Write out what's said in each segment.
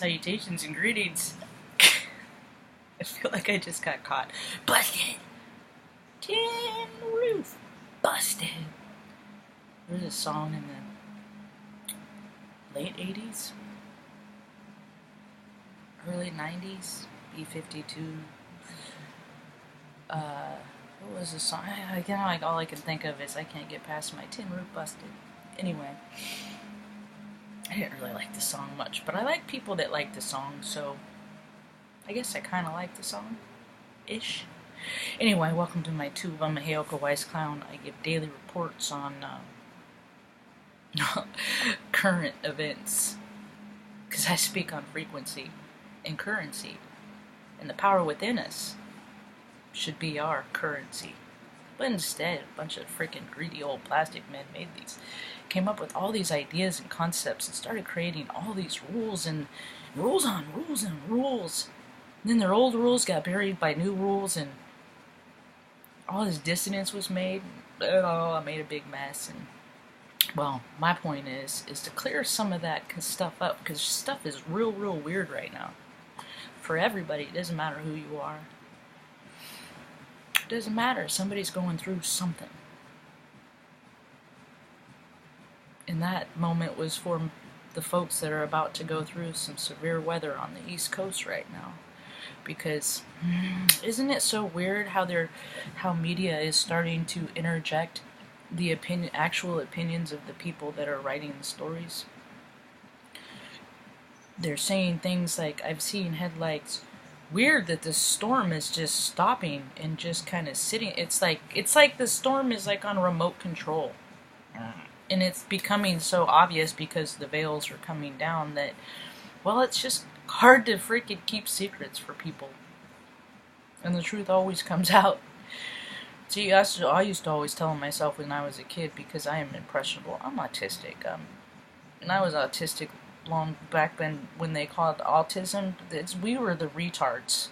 Salutations and greetings. I feel like I just got caught. Busted! Tin roof! Busted! There was a song in the late 80s? Early 90s? B-52. What was the song? Like all I can think of is I can't get past my tin roof busted. Anyway. I didn't really like the song much, but I like people that like the song, so I guess I kind of like the song-ish. Anyway, welcome to my tube. I'm a Heyoka Wise Clown. I give daily reports on current events, because I speak on frequency and currency, and the power within us should be our currency. But instead, a bunch of freaking greedy old plastic men came up with all these ideas and concepts and started creating all these rules and rules on rules and rules. And then their old rules got buried by new rules, and all this dissonance was made. I made a big mess. And well, my point is to clear some of that stuff up, because stuff is real weird right now. For everybody, it doesn't matter who you are. It doesn't matter. Somebody's going through something. And that moment was for the folks that are about to go through some severe weather on the East Coast right now. Because isn't it so weird how media is starting to interject the actual opinions of the people that are writing the stories? They're saying things like, I've seen headlines, weird that the storm is just stopping and just kind of sitting. It's like the storm is like on remote control. And it's becoming so obvious because the veils are coming down that, well, it's just hard to freaking keep secrets for people. And the truth always comes out. See, I used to always tell myself when I was a kid, because I am impressionable, I'm autistic. And I was autistic long back when they called it autism. We were the retards.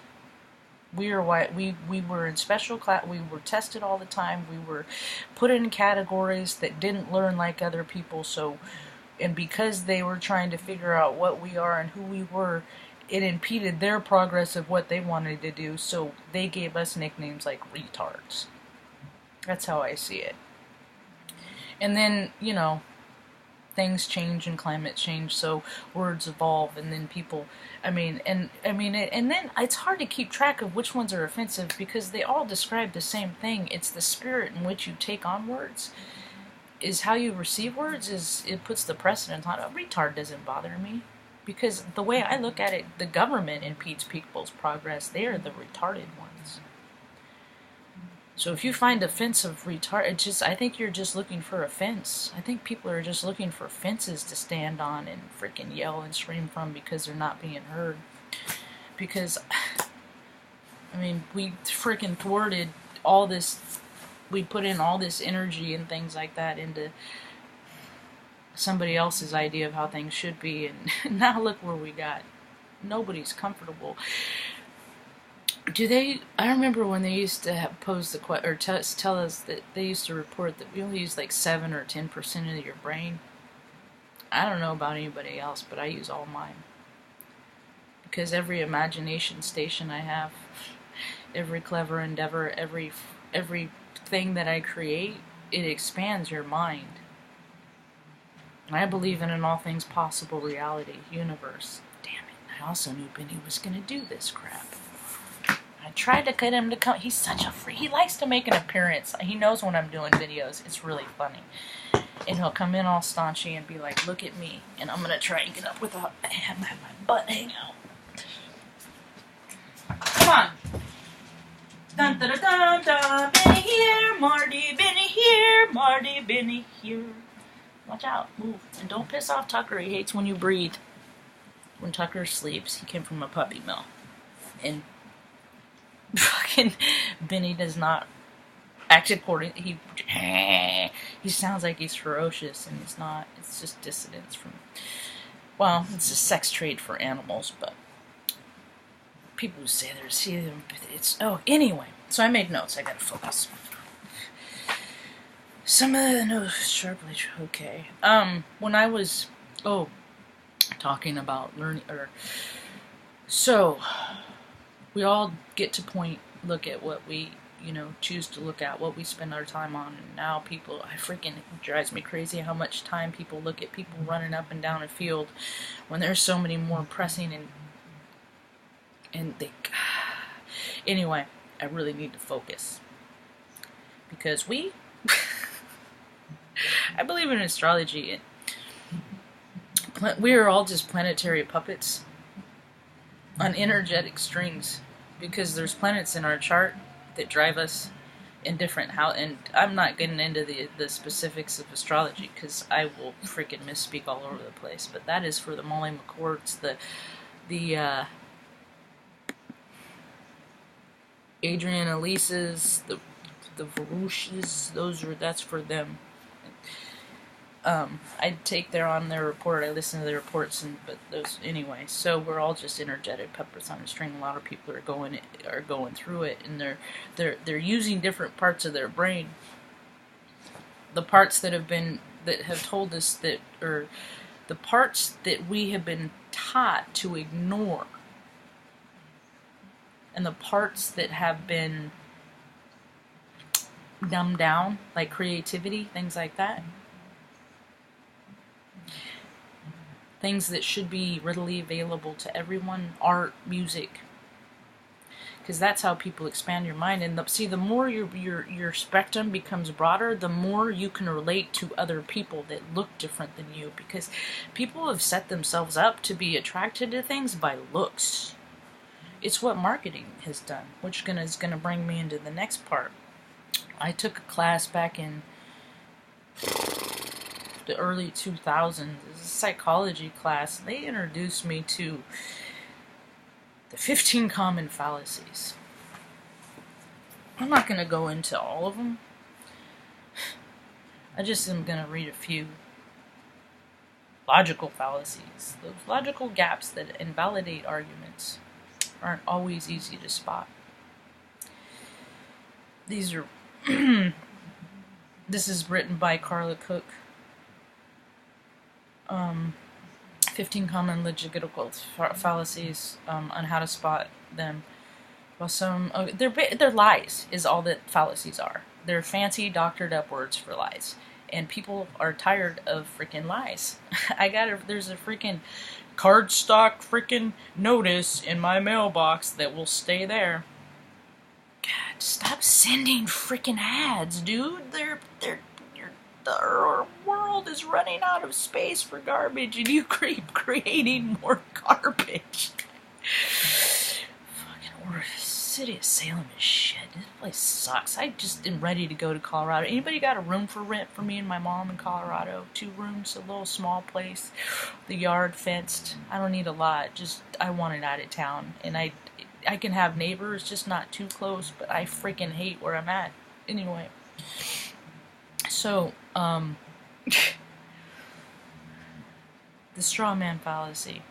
We were in special class. We were tested all the time. We were put in categories that didn't learn like other people. And because they were trying to figure out what we are and who we were, it impeded their progress of what they wanted to do. So they gave us nicknames like retards. That's how I see it. And then, things change and climate change, so words evolve, and then people, and then it's hard to keep track of which ones are offensive, because they all describe the same thing. It's the spirit in which you take on words, is how you receive words, it puts the precedent on. A retard doesn't bother me, because the way I look at it, the government impedes people's progress. They are the retarded ones. So if you find offensive retard, I think you're just looking for a fence. I think people are just looking for fences to stand on and freaking yell and scream from, because they're not being heard. Because, we freaking thwarted all this, we put in all this energy and things like that into somebody else's idea of how things should be, and now look where we got. Nobody's comfortable. I remember when they used to pose the question, or tell us that they used to report that we only use like 7 or 10% of your brain. I don't know about anybody else, but I use all mine. Because every imagination station I have, every clever endeavor, every thing that I create, it expands your mind. And I believe in an all things possible reality, universe. Damn it, I also knew Benny was going to do this crap. I tried to get him to come. He's such a freak. He likes to make an appearance. He knows when I'm doing videos. It's really funny. And he'll come in all staunchy and be like, look at me. And I'm going to try and get up without having my butt hang out. Come on. Dun dun dun dun. Benny here, Marty. Benny here, Marty. Benny here. Watch out. Move. And don't piss off Tucker. He hates when you breathe. When Tucker sleeps, he came from a puppy mill. And fucking Benny does not act according. He sounds like he's ferocious, and he's not. It's just dissonance from. Well, it's a sex trait for animals, but people who say anyway. So I made notes. I gotta focus. Some of the notes sharply. Okay. When I was talking about learning. So we all get to look at what we, choose to look at, what we spend our time on. And now it drives me crazy how much time people look at people running up and down a field when there's so many more pressing and they. Anyway, I really need to focus because I believe in astrology. We are all just planetary puppets on energetic strings because there's planets in our chart that drive us in different and I'm not getting into the specifics of astrology because I will freaking misspeak all over the place, but that is for the Molly McCourts, the Adrian Elises, the Varouches, that's for them. I take on their report, I listen to their reports, anyway. So we're all just energetic peppers on a string. A lot of people are going through it, and they're using different parts of their brain. The parts that have told us that, or the parts that we have been taught to ignore, and the parts that have been dumbed down, like creativity, things like that. Things that should be readily available to everyone, art, music, because that's how people expand your mind. And the more your spectrum becomes broader, the more you can relate to other people that look different than you, because people have set themselves up to be attracted to things by looks. It's what marketing has done, which is gonna bring me into the next part. I took a class back in the early 2000s. It was a psychology class. They introduced me to the 15 common fallacies. I'm not going to go into all of them. I just am going to read a few. Logical fallacies. Those logical gaps that invalidate arguments aren't always easy to spot. These are this is written by Carla Cook. 15 common logical fallacies on how to spot them. Well, they're lies is all that fallacies are. They're fancy, doctored up words for lies, and people are tired of freaking lies. There's a freaking cardstock freaking notice in my mailbox that will stay there. God, stop sending freaking ads, dude. Our world is running out of space for garbage, and you keep creating more garbage. Fucking city of Salem is shit. This place sucks. I just am ready to go to Colorado. Anybody got a room for rent for me and my mom in Colorado? 2 rooms, a little small place, the yard fenced. I don't need a lot. I want it out of town, and I can have neighbors, just not too close. But I freaking hate where I'm at. Anyway. So, the straw man fallacy.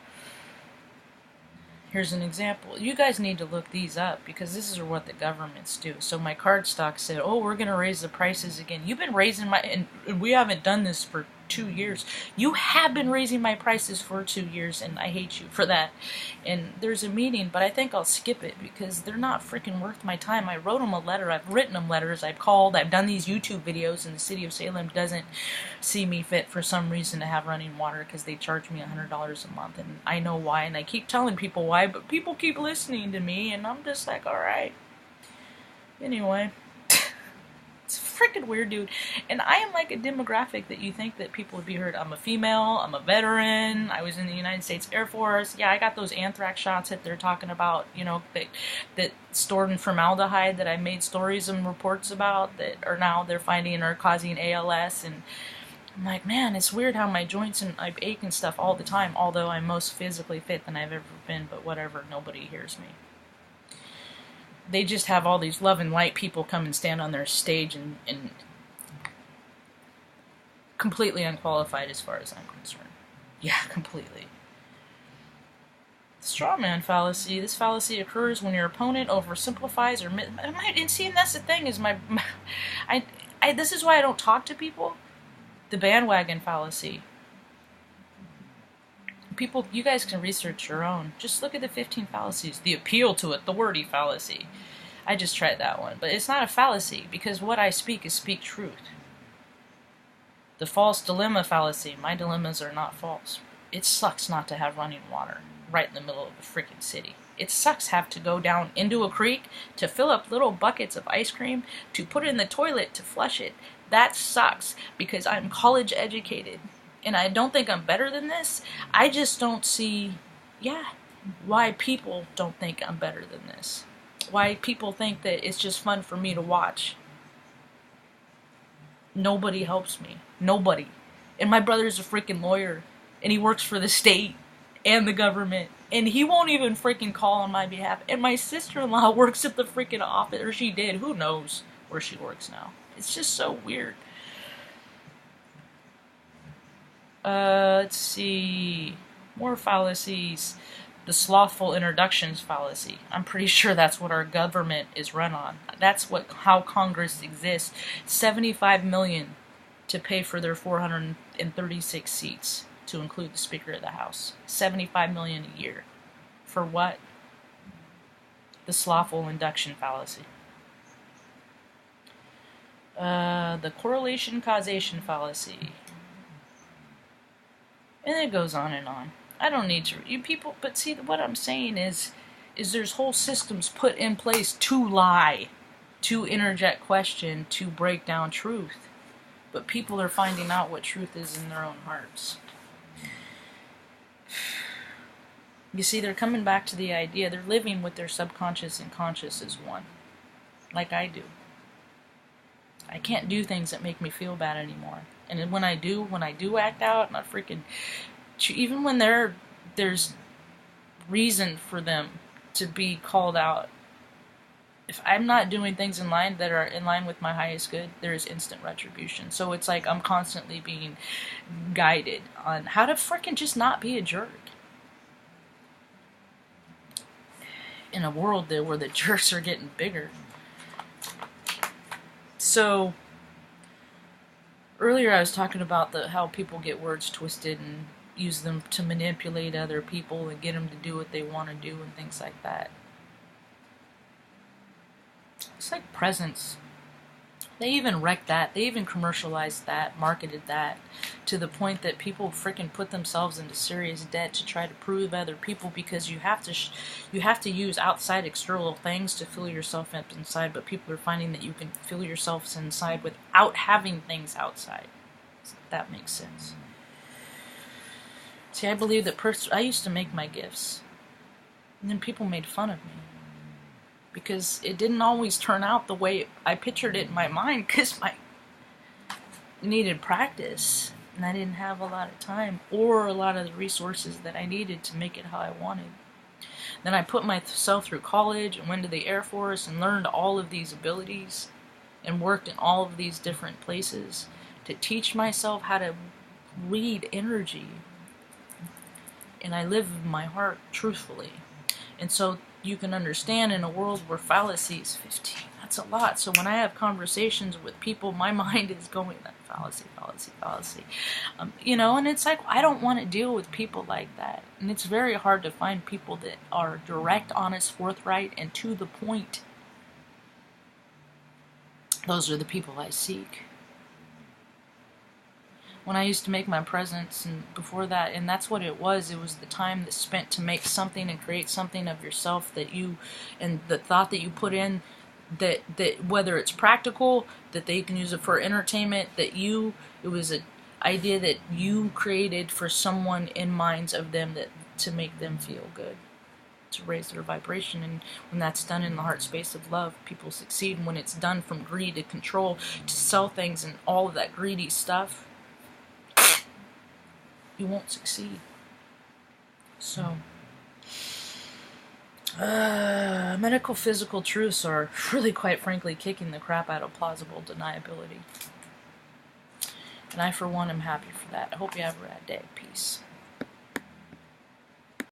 Here's an example. You guys need to look these up because this is what the governments do. So my cardstock said, "Oh, we're going to raise the prices again." You've been raising and we haven't done this for 2 years. You have been raising my prices for 2 years, and I hate you for that. And there's a meeting, but I think I'll skip it because they're not freaking worth my time. I wrote them a letter. I've written them letters. I've called. I've done these YouTube videos, and the city of Salem doesn't see me fit for some reason to have running water because they charge me $100 a month, and I know why, and I keep telling people why, but people keep listening to me, and I'm just like, all right. Anyway. It's freaking weird, dude. And I am like a demographic that you think that people would be heard. I'm a female. I'm a veteran. I was in the United States Air Force. Yeah, I got those anthrax shots that they're talking about, that stored in formaldehyde that I made stories and reports about that are now they're finding are causing ALS. And I'm like, man, it's weird how my joints and I ache and stuff all the time, although I'm most physically fit than I've ever been. But whatever, nobody hears me. They just have all these love and light people come and stand on their stage and completely unqualified as far as I'm concerned. Yeah, completely. The straw man fallacy. This fallacy occurs when your opponent oversimplifies or and see, and that's the thing is this is why I don't talk to people. The bandwagon fallacy. people, you guys can research your own. Just look at the 15 fallacies. The appeal to authority fallacy. I just tried that one. But it's not a fallacy, because what I speak truth. The false dilemma fallacy. My dilemmas are not false. It sucks not to have running water right in the middle of a freaking city. It sucks have to go down into a creek to fill up little buckets of ice cream to put it in the toilet to flush it. That sucks, because I'm college educated. And I don't think I'm better than this. I just don't see, why people don't think I'm better than this. Why people think that it's just fun for me to watch. Nobody helps me. Nobody. And my brother's a freaking lawyer. And he works for the state and the government. And he won't even freaking call on my behalf. And my sister-in-law works at the freaking office. Or she did. Who knows where she works now. It's just so weird. Let's see. More fallacies. The slothful introductions fallacy. I'm pretty sure that's what our government is run on. That's how Congress exists. 75 million to pay for their 436 seats, to include the Speaker of the House. 75 million a year. For what? The slothful induction fallacy. The correlation causation fallacy. And it goes on and on. I don't need to, you people, but see, what I'm saying is there's whole systems put in place to lie, to interject question, to break down truth. But people are finding out what truth is in their own hearts. You see, they're coming back to the idea, they're living with their subconscious and conscious as one. Like I do. I can't do things that make me feel bad anymore. And when I do act out, and I freaking, even when there's reason for them to be called out, if I'm not doing things in line that are in line with my highest good, there is instant retribution. So it's like I'm constantly being guided on how to freaking just not be a jerk. In a world where the jerks are getting bigger. So earlier I was talking about how people get words twisted and use them to manipulate other people and get them to do what they want to do and things like that. It's like presents. They even wrecked that. They even commercialized that, marketed that, to the point that people freaking put themselves into serious debt to try to prove other people, because you have to use outside external things to fill yourself up inside, but people are finding that you can fill yourselves inside without having things outside. So that makes sense. See, I believe that I used to make my gifts, and then people made fun of me. Because it didn't always turn out the way I pictured it in my mind, because I needed practice, and I didn't have a lot of time, or a lot of the resources that I needed to make it how I wanted. Then I put myself through college, and went to the Air Force, and learned all of these abilities, and worked in all of these different places, to teach myself how to read energy. And I live in my heart truthfully. And so you can understand, in a world where fallacies, 15, that's a lot. So when I have conversations with people, my mind is going, that fallacy. And it's like, I don't want to deal with people like that. And it's very hard to find people that are direct, honest, forthright, and to the point. Those are the people I seek. When I used to make my presents, and before that, and that's what it was the time that's spent to make something and create something of yourself, that you, and the thought that you put in, that whether it's practical, that they can use it for entertainment, it was an idea that you created for someone in minds of them, that to make them feel good, to raise their vibration. And when that's done in the heart space of love, people succeed. And when it's done from greed to control, to sell things and all of that greedy stuff, you won't succeed. So, medical physical truths are really, quite frankly, kicking the crap out of plausible deniability. And I, for one, am happy for that. I hope you have a rad day. Peace.